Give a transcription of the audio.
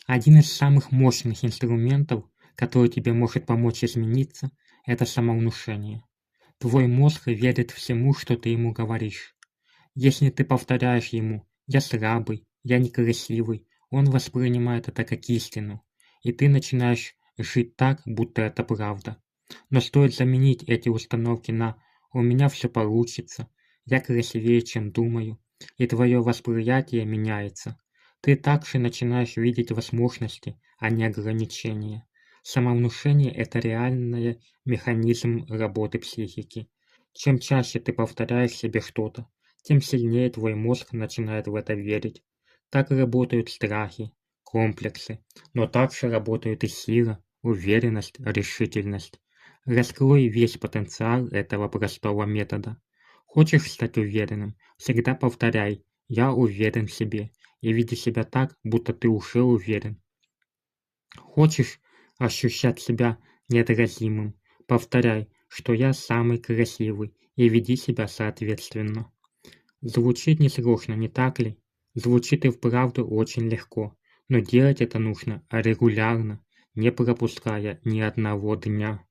Один из самых мощных инструментов, который тебе может помочь измениться, это самовнушение. Твой мозг верит всему, что ты ему говоришь. Если ты повторяешь ему «я слабый», «я некрасивый», он воспринимает это как истину, и ты начинаешь жить так, будто это правда. Но стоит заменить эти установки на «у меня все получится», «я красивее, чем думаю», и твое восприятие меняется. Ты также начинаешь видеть возможности, а не ограничения. Самовнушение – это реальный механизм работы психики. Чем чаще ты повторяешь себе что-то, тем сильнее твой мозг начинает в это верить. Так работают страхи, комплексы, но также работают и сила, уверенность, решительность. Раскрой весь потенциал этого простого метода. Хочешь стать уверенным? Всегда повторяй «я уверен в себе» и веди себя так, будто ты уже уверен. Хочешь ощущать себя неотразимым? Повторяй, что я самый красивый, и веди себя соответственно. Звучит несложно, не так ли? Звучит и вправду очень легко, но делать это нужно регулярно, не пропуская ни одного дня.